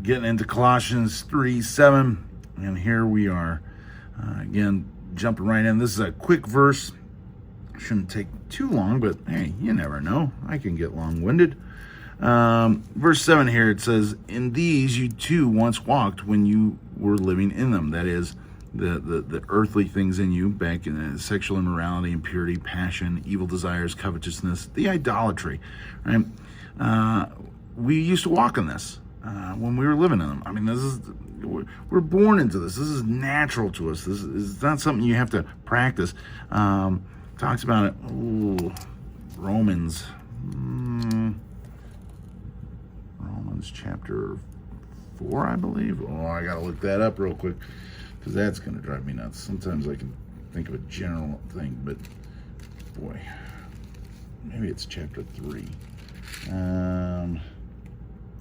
Getting into Colossians 3:7, and here we are again, jumping right in. This is a quick verse, shouldn't take too long, but hey, you never know, I can get long-winded. Verse 7 here, it says, in these you too once walked when you were living in them. That is, the earthly things in you, back in sexual immorality, impurity, passion, evil desires, covetousness, the idolatry, right? We used to walk in this when we were living in them. I mean, we're born into this. This is natural to us. This is not something you have to practice. Talks about it. Ooh, Romans chapter 4, I believe. Oh, I gotta look that up real quick, because that's gonna drive me nuts. Sometimes I can think of a general thing, but boy, maybe it's chapter 3.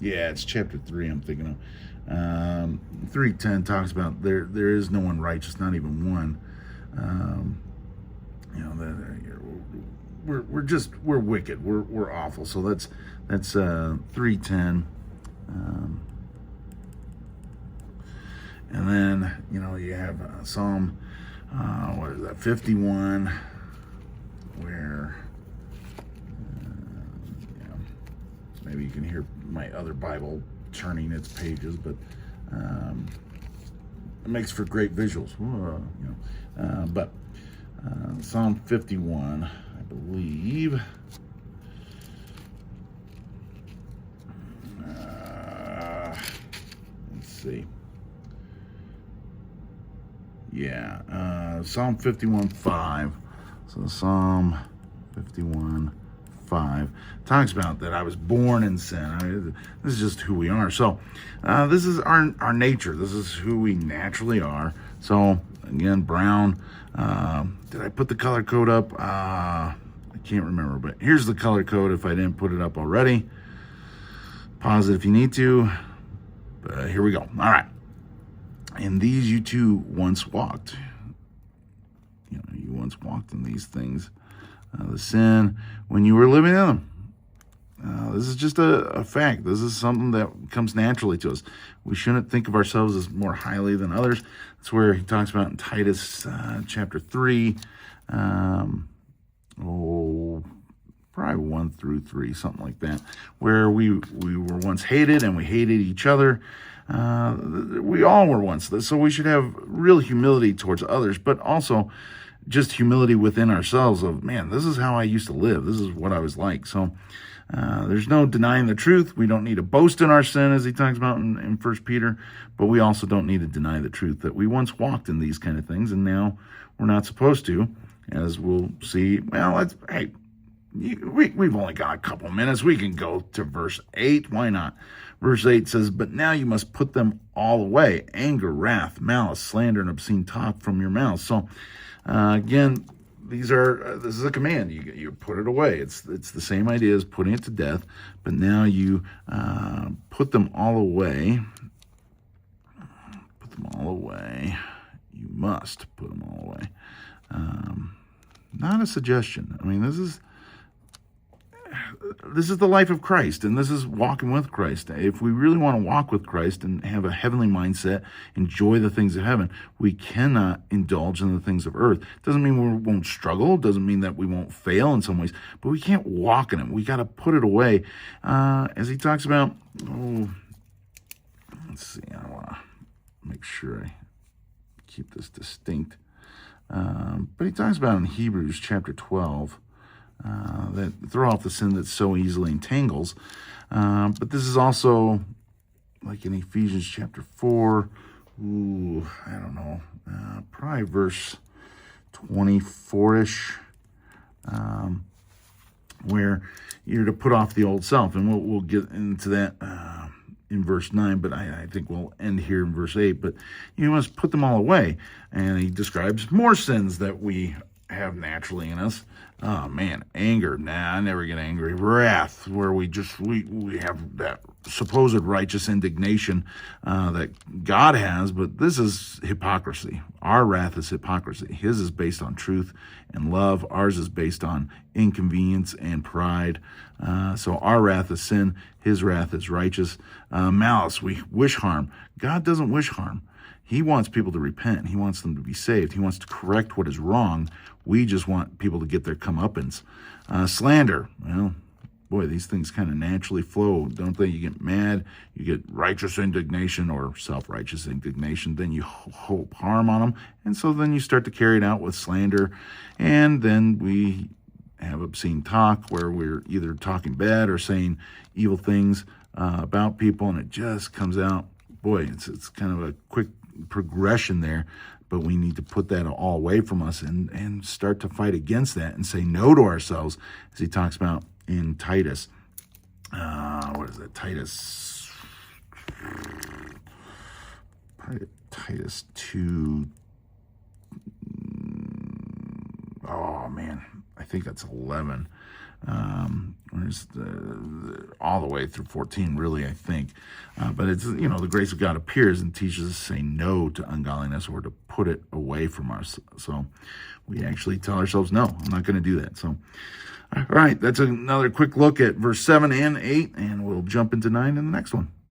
Yeah, it's chapter 3 I'm thinking of. 3:10 talks about there is no one righteous, not even one. We're wicked. We're awful. So that's 3:10. And then you have Psalm 51, where maybe you can hear my other Bible turning its pages, but it makes for great visuals. But Psalm 51, I believe. Let's see. Yeah, Psalm 51:5. So Psalm 51:5 talks about that I was born in sin. This is just who we are. So this is our nature. This is who we naturally are. So again, brown. Did I put the color code up? I can't remember, but here's the color code if I didn't put it up already. Pause it if you need to. But here we go. All right. In these you too once walked. You once walked in these things. The sin when you were living in them. This is just a fact. This is something that comes naturally to us. We shouldn't think of ourselves as more highly than others. That's where he talks about in Titus chapter 3, probably 1-3, something like that, where we were once hated and we hated each other. We all were once this, so we should have real humility towards others, but also just humility within ourselves of, man, this is how I used to live. This is what I was like. So there's no denying the truth. We don't need to boast in our sin, as he talks about in 1 Peter, but we also don't need to deny the truth that we once walked in these kind of things, and now we're not supposed to, as we'll see. Well, we've only got a couple minutes. We can go to verse 8. Why not? Verse 8 says, but now you must put them all away: anger, wrath, malice, slander, and obscene talk from your mouth. So again, this is a command. You put it away. It's the same idea as putting it to death, but now you put them all away. Put them all away. You must put them all away. Not a suggestion. I mean, this is the life of Christ, and this is walking with Christ. If we really want to walk with Christ and have a heavenly mindset, enjoy the things of heaven, we cannot indulge in the things of earth. Doesn't mean we won't struggle, doesn't mean that we won't fail in some ways, but we can't walk in it. We got to put it away. As he talks about, let's see, I want to make sure I keep this distinct. But he talks about in Hebrews chapter 12, that throw off the sin that so easily entangles. But this is also like in Ephesians chapter 4. I don't know. Probably verse 24-ish, where you're to put off the old self. And we'll get into that in verse 9, but I think we'll end here in verse 8. But you must put them all away. And he describes more sins that we have naturally in us. Oh man, anger. Nah, I never get angry. Wrath, where we have that supposed righteous indignation that God has, but this is hypocrisy. Our wrath is hypocrisy. His is based on truth and love. Ours is based on inconvenience and pride. So our wrath is sin. His wrath is righteous. Malice, we wish harm. God doesn't wish harm. He wants people to repent. He wants them to be saved. He wants to correct what is wrong. We just want people to get their comeuppance. Slander, well, boy, these things kind of naturally flow, don't they? You get mad, you get righteous indignation or self-righteous indignation, then you hope harm on them, and so then you start to carry it out with slander, and then we have obscene talk where we're either talking bad or saying evil things about people, and it just comes out. Boy, it's kind of a quick progression there, but we need to put that all away from us and start to fight against that and say no to ourselves, as he talks about in Titus. What is that? Titus 2. Oh, man. I think that's 11. Where's all the way through 14, really, I think. But it's, the grace of God appears and teaches us to say no to ungodliness or to put it away from us. So we actually tell ourselves, no, I'm not going to do that. So, all right, that's another quick look at verse 7 and 8, and we'll jump into 9 in the next one.